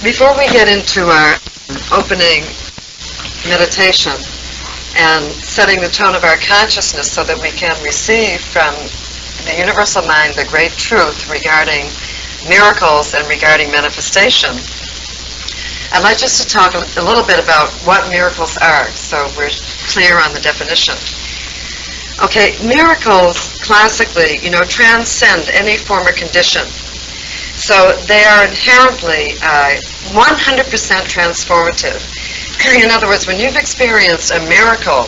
Before we get into our opening meditation and setting the tone of our consciousness so that we can receive from the universal mind the great truth regarding miracles and regarding manifestation, I'd like just to talk a little bit about what miracles are, so we're clear on the definition. Okay, miracles classically, transcend any form or condition. So they are inherently 100% transformative. In other words, when you've experienced a miracle,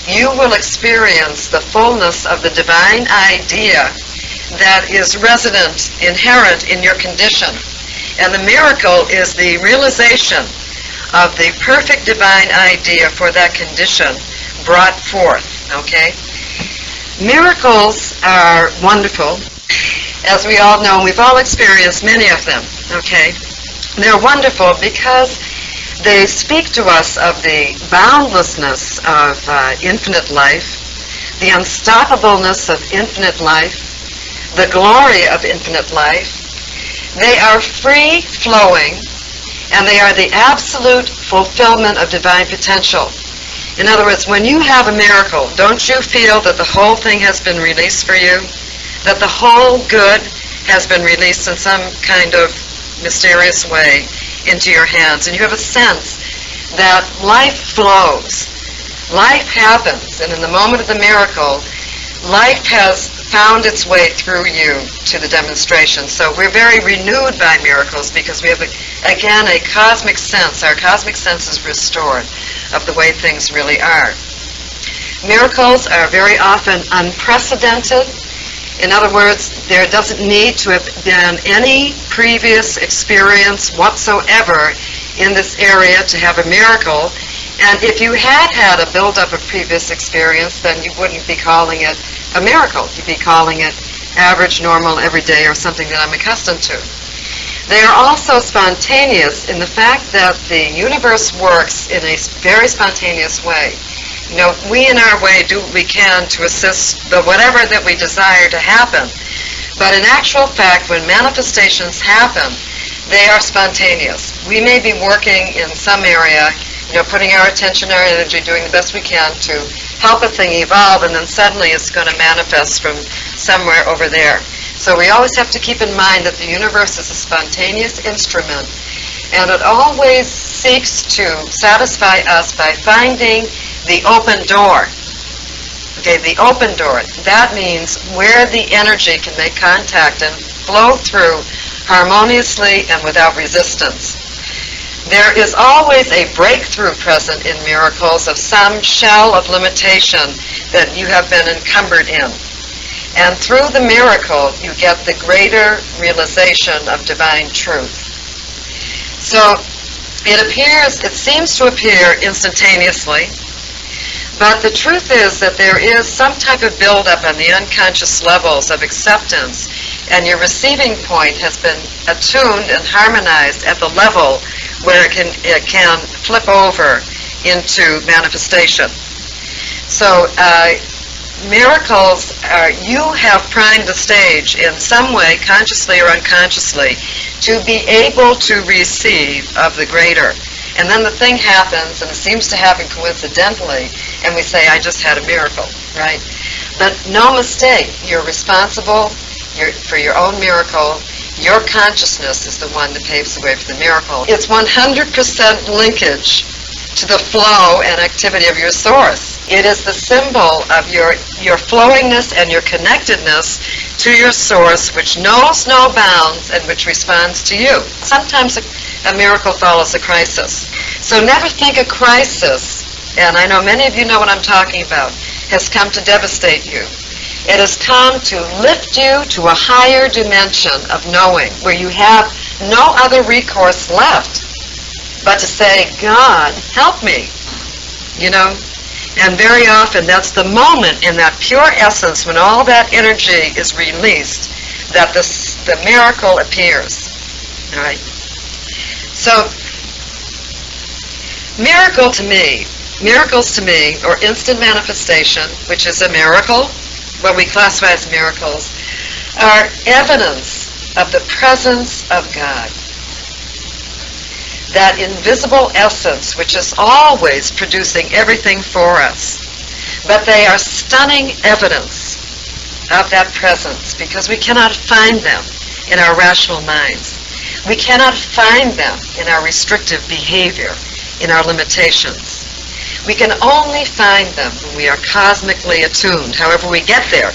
you will experience the fullness of the divine idea that is resident, inherent in your condition. And the miracle is the realization of the perfect divine idea for that condition brought forth, okay? Miracles are wonderful. As we all know, we've all experienced many of them, okay? They're wonderful because they speak to us of the boundlessness of infinite life, the unstoppableness of infinite life, the glory of infinite life. They are free-flowing, and they are the absolute fulfillment of divine potential. In other words, when you have a miracle, don't you feel that the whole thing has been released for you? That the whole good has been released in some kind of mysterious way into your hands, and you have a sense that life flows, life happens, and in the moment of the miracle, life has found its way through you to the demonstration. So we're very renewed by miracles because we have, again, a cosmic sense. Our cosmic sense is restored of the way things really are. Miracles are very often unprecedented. In other words, there doesn't need to have been any previous experience whatsoever in this area to have a miracle. And if you had had a build-up of previous experience, then you wouldn't be calling it a miracle. You'd be calling it average, normal, everyday, or something that I'm accustomed to. They are also spontaneous in the fact that the universe works in a very spontaneous way. We in our way do what we can to assist the whatever that we desire to happen. But in actual fact, when manifestations happen, they are spontaneous. We may be working in some area, putting our attention, our energy, doing the best we can to help a thing evolve, and then suddenly it's going to manifest from somewhere over there. So we always have to keep in mind that the universe is a spontaneous instrument, and it always seeks to satisfy us by finding the open door. Okay, the open door. That means where the energy can make contact and flow through harmoniously and without resistance. There is always a breakthrough present in miracles of some shell of limitation that you have been encumbered in. And through the miracle, you get the greater realization of divine truth. So it seems to appear instantaneously, but the truth is that there is some type of build-up on the unconscious levels of acceptance, and your receiving point has been attuned and harmonized at the level where it can flip over into manifestation. So miracles you have primed the stage in some way, consciously or unconsciously, to be able to receive of the greater. And then the thing happens, and it seems to happen coincidentally, and we say, I just had a miracle, right? But no mistake, you're responsible for your own miracle. Your consciousness is the one that paves the way for the miracle. It's 100% linkage to the flow and activity of your source. It is the symbol of your flowingness and your connectedness to your source, which knows no bounds and which responds to you. Sometimes a miracle follows a crisis. So never think a crisis, and I know many of you know what I'm talking about, has come to devastate you. It has come to lift you to a higher dimension of knowing, where you have no other recourse left but to say, God, help me, And very often that's the moment in that pure essence when all that energy is released that the miracle appears. All right? So, miracles to me, or instant manifestation, which is a miracle, what we classify as miracles, are evidence of the presence of God. that invisible essence which is always producing everything for us. But they are stunning evidence of that presence because we cannot find them in our rational minds. We cannot find them in our restrictive behavior, in our limitations. We can only find them when we are cosmically attuned, however we get there,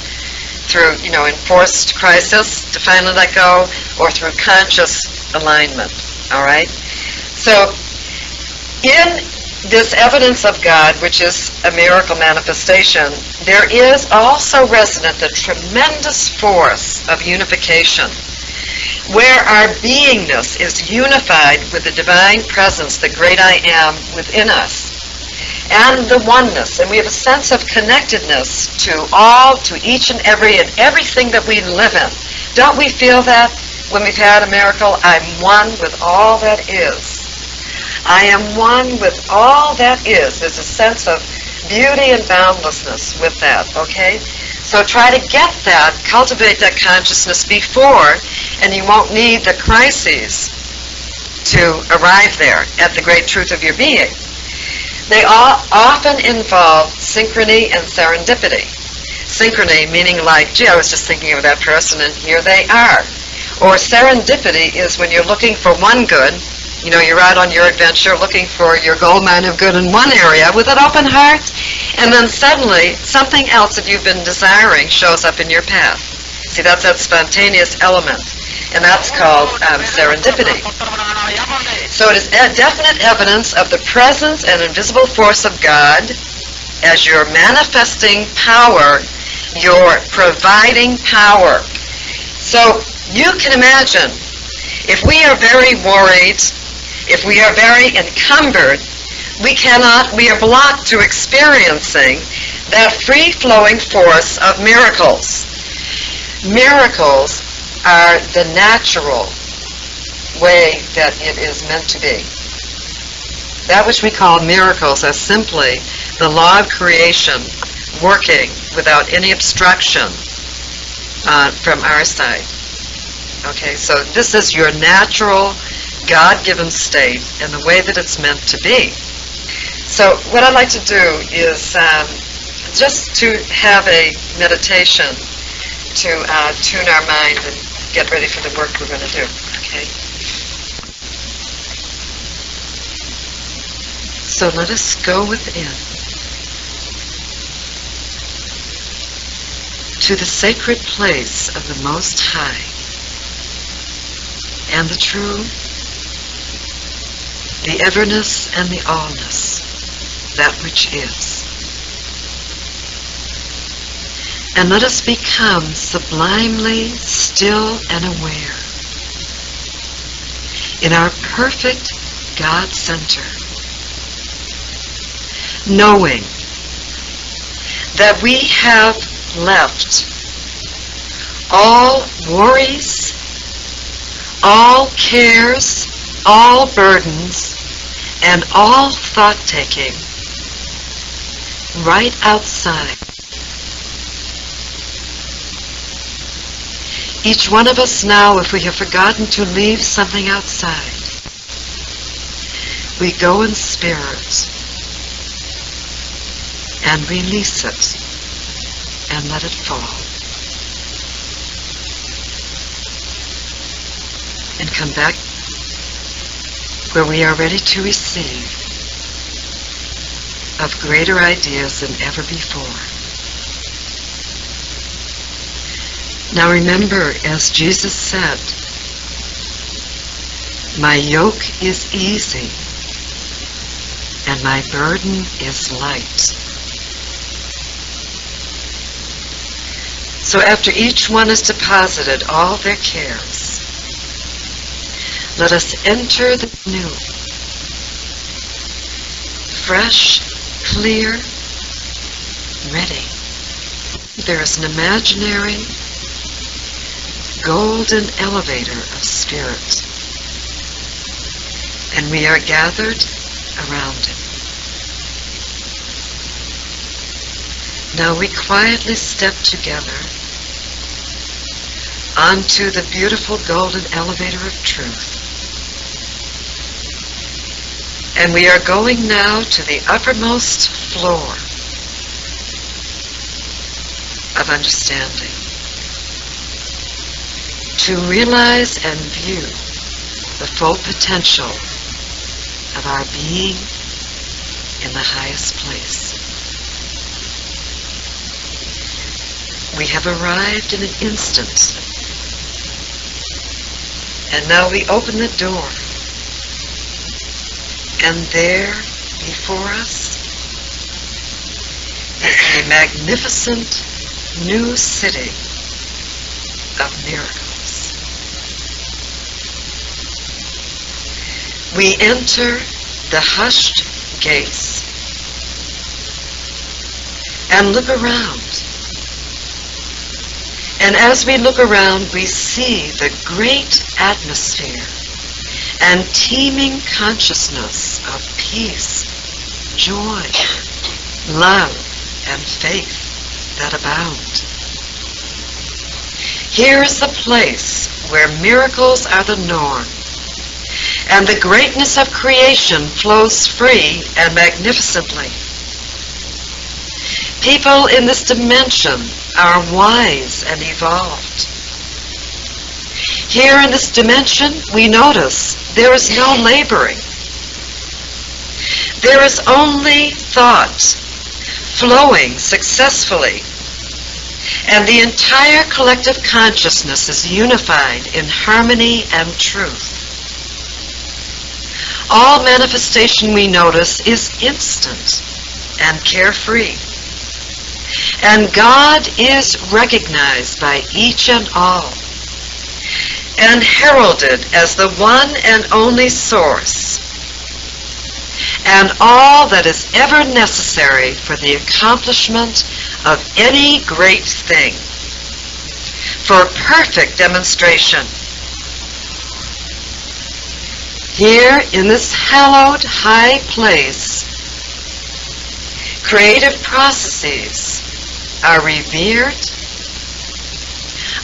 through, enforced crisis to finally let go, or through conscious alignment, all right? So, in this evidence of God, which is a miracle manifestation, there is also resonant the tremendous force of unification, where our beingness is unified with the divine presence, the great I am within us, and the oneness, and we have a sense of connectedness to all, to each and everything that we live in. Don't we feel that when we've had a miracle? I'm one with all that is. I am one with all that is. There's a sense of beauty and boundlessness with that, okay? So try to get that, cultivate that consciousness before, and you won't need the crises to arrive there at the great truth of your being. They all often involve synchrony and serendipity. Synchrony meaning like, gee, I was just thinking of that person and here they are. Or serendipity is when you're looking for one good, you're out on your adventure looking for your gold mine of good in one area with an open heart, and then suddenly something else that you've been desiring shows up in your path. See, that's that spontaneous element, and that's called serendipity. So it is definite evidence of the presence and invisible force of God as your manifesting power, your providing power. So you can imagine, if we are very worried, if we are very encumbered, we are blocked to experiencing that free-flowing force of miracles. Miracles are the natural way that it is meant to be. That which we call miracles are simply the law of creation working without any obstruction from our side. Okay, so this is your natural, God-given state and the way that it's meant to be. So what I'd like to do is just to have a meditation to tune our mind and get ready for the work we're going to do. Okay. So let us go within to the sacred place of the Most High and the true, the everness and the allness, that which is. And let us become sublimely still and aware in our perfect God center, knowing that we have left all worries, all cares, all burdens, and all thought-taking right outside. Each one of us now, if we have forgotten to leave something outside, we go in spirit and release it and let it fall. And come back where we are ready to receive of greater ideas than ever before. Now remember, as Jesus said, my yoke is easy and my burden is light. So after each one has deposited all their cares, let us enter the new, fresh, clear, ready. There is an imaginary golden elevator of spirit, and we are gathered around it. Now we quietly step together onto the beautiful golden elevator of truth, And we are going now to the uppermost floor of understanding, to realize and view the full potential of our being in the highest place. We have arrived in an instant, and now we open the door, and there before us is a magnificent new city of miracles. We enter the hushed gates and look around. And as we look around, we see the great atmosphere and teeming consciousness of peace, joy, love, and faith that abound. Here is the place where miracles are the norm, and the greatness of creation flows free and magnificently. People in this dimension are wise and evolved. Here in this dimension, we notice there is no laboring. There is only thought flowing successfully, and the entire collective consciousness is unified in harmony and truth. All manifestation, we notice, is instant and carefree. And God is recognized by each and all, and heralded as the one and only source, and all that is ever necessary for the accomplishment of any great thing, for perfect demonstration. Here in this hallowed high place, creative processes are revered,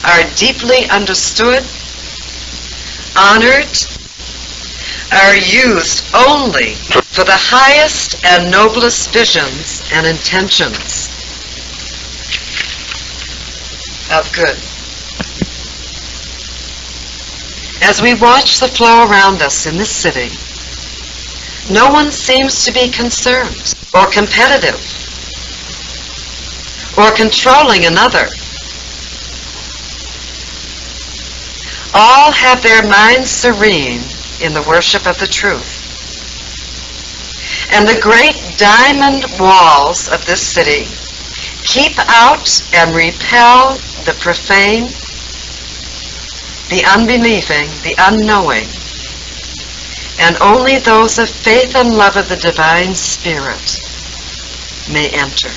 are deeply understood, honored, are used only for the highest and noblest visions and intentions of good. As we watch the flow around us in this city, no one seems to be concerned or competitive or controlling another. All have their minds serene in the worship of the truth. And the great diamond walls of this city keep out and repel the profane, the unbelieving, the unknowing, and only those of faith and love of the Divine Spirit may enter.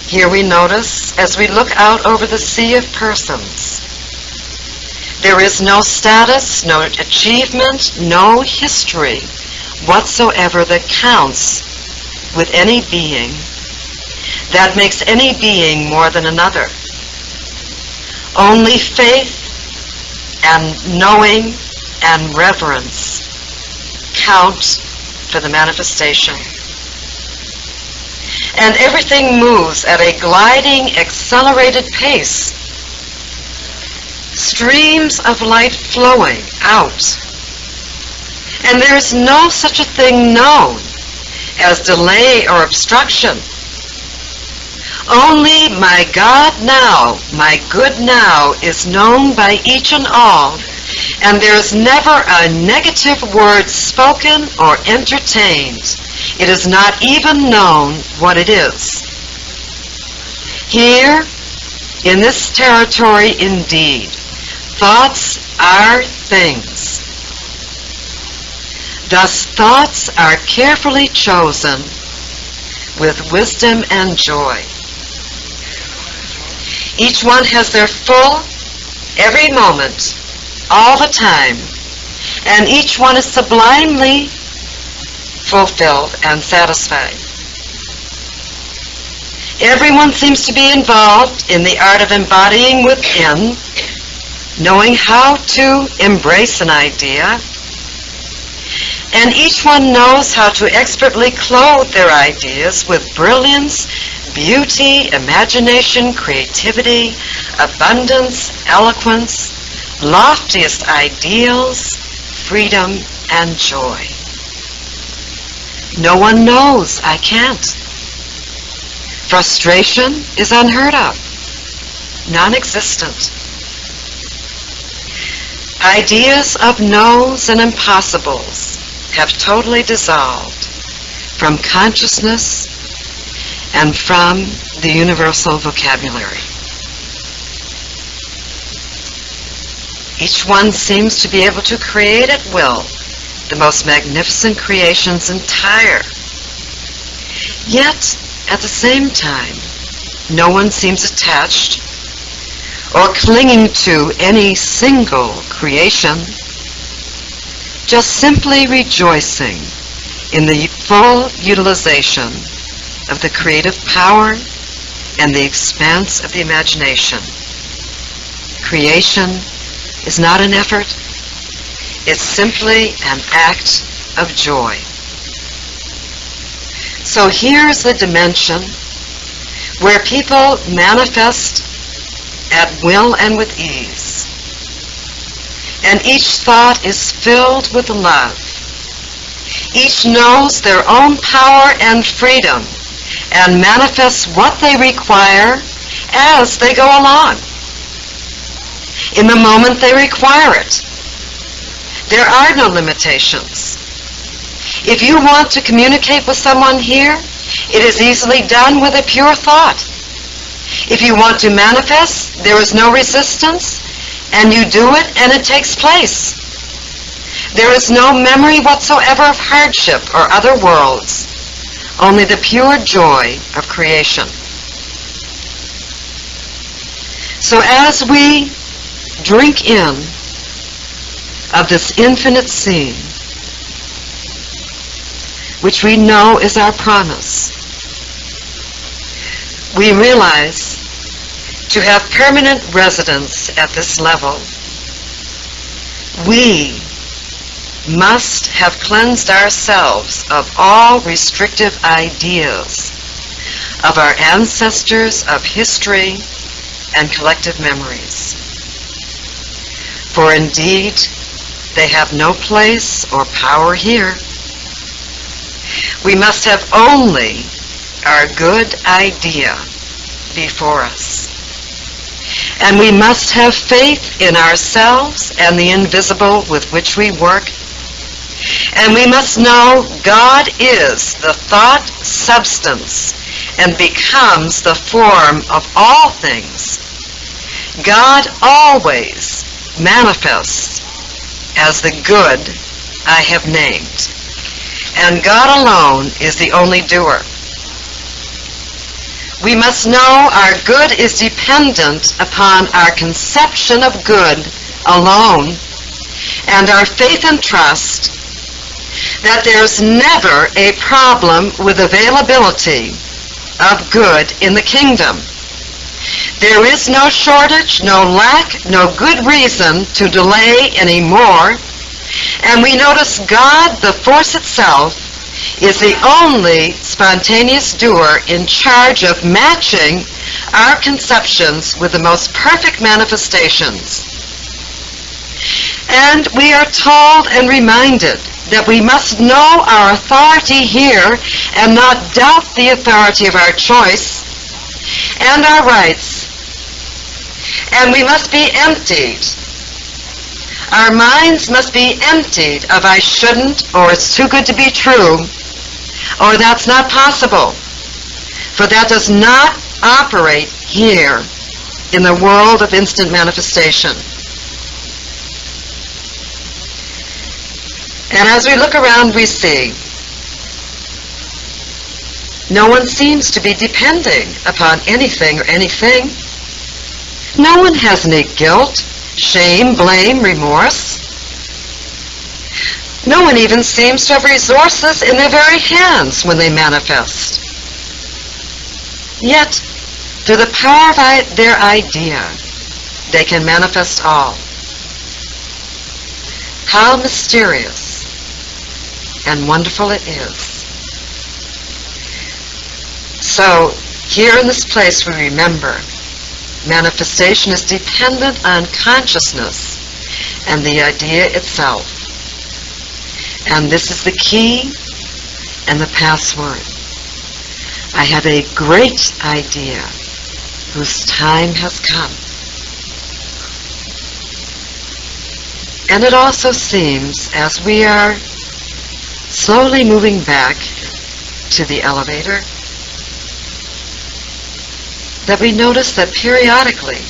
Here we notice, as we look out over the sea of persons, there is no status, no achievement, no history whatsoever that counts with any being, that makes any being more than another. Only faith and knowing and reverence count for the manifestation. And everything moves at a gliding, accelerated pace. Streams of light flowing out. And there is no such a thing known as delay or obstruction. Only my God now, my good now, is known by each and all, and there is never a negative word spoken or entertained. It is not even known what it is. Here, in this territory indeed, thoughts are things. Thus, thoughts are carefully chosen with wisdom and joy. Each one has their full, every moment, all the time, and each one is sublimely fulfilled and satisfied. Everyone seems to be involved in the art of embodying within, knowing how to embrace an idea, And each one knows how to expertly clothe their ideas with brilliance, beauty, imagination, creativity, abundance, eloquence, loftiest ideals, freedom, and joy. No one knows I can't. Frustration is unheard of, non-existent. Ideas of no's and impossibles have totally dissolved from consciousness and from the universal vocabulary. Each one seems to be able to create at will the most magnificent creations entire. Yet, at the same time, no one seems attached or clinging to any single creation, just simply rejoicing in the full utilization of the creative power and the expanse of the imagination. Creation is not an effort, it's simply an act of joy. So here's the dimension where people manifest at will and with ease. And each thought is filled with love. Each knows their own power and freedom and manifests what they require as they go along, in the moment they require it. There are no limitations. If you want to communicate with someone here, it is easily done with a pure thought. If you want to manifest, there is no resistance, and you do it, and it takes place. There is no memory whatsoever of hardship or other worlds, only the pure joy of creation. So as we drink in of this infinite scene, which we know is our promise, we realize to have permanent residence at this level, we must have cleansed ourselves of all restrictive ideas of our ancestors, of history, and collective memories. For indeed, they have no place or power here. We must have only our good idea before us. And we must have faith in ourselves and the invisible with which we work. And we must know God is the thought substance and becomes the form of all things. God always manifests as the good I have named. And God alone is the only doer. We must know our good is dependent upon our conception of good alone and our faith and trust that there's never a problem with availability of good in the kingdom. There is no shortage, no lack, no good reason to delay anymore. And we notice God, the force itself, is the only spontaneous doer in charge of matching our conceptions with the most perfect manifestations. And we are told and reminded that we must know our authority here and not doubt the authority of our choice and our rights. And we must be emptied. Our minds must be emptied of I shouldn't, or it's too good to be true, or that's not possible. For that does not operate here in the world of instant manifestation. And as we look around, we see no one seems to be depending upon anything or anything. No one has any guilt, shame, blame, remorse. No one even seems to have resources in their very hands when they manifest. Yet, through the power of their idea, they can manifest all. How mysterious. and wonderful it is. So, here in this place we remember manifestation is dependent on consciousness and the idea itself. And this is the key and the password. I have a great idea whose time has come. And it also seems, as we are slowly moving back to the elevator, that we notice that periodically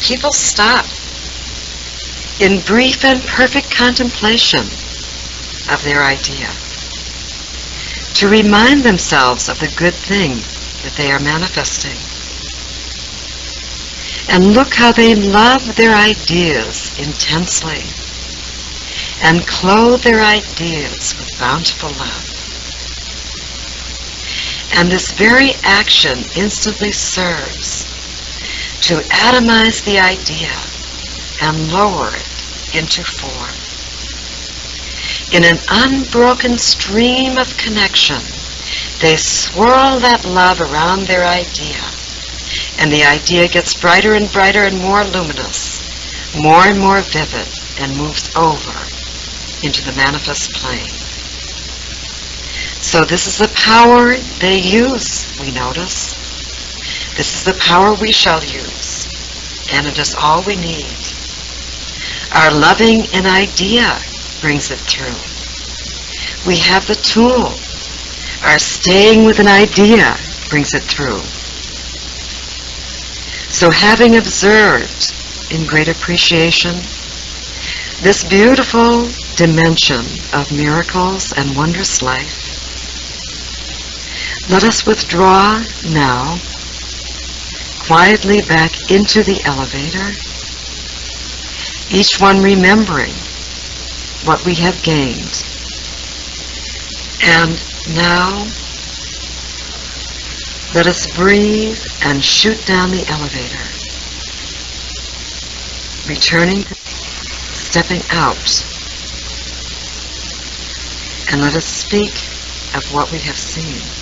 people stop in brief and perfect contemplation of their idea to remind themselves of the good thing that they are manifesting. And look how they love their ideas intensely and clothe their ideas with bountiful love. And this very action instantly serves to atomize the idea and lower it into form. In an unbroken stream of connection, they swirl that love around their idea, and the idea gets brighter and brighter and more luminous, more and more vivid, and moves over into the manifest plane. So this is the power they use, we notice. This is the power we shall use, and it is all we need. Our loving an idea brings it through. We have the tool. Our staying with an idea brings it through. So having observed in great appreciation this beautiful dimension of miracles and wondrous life, let us withdraw now quietly back into the elevator, each one remembering what we have gained. And now, let us breathe and shoot down the elevator, returning, stepping out, and let us speak of what we have seen.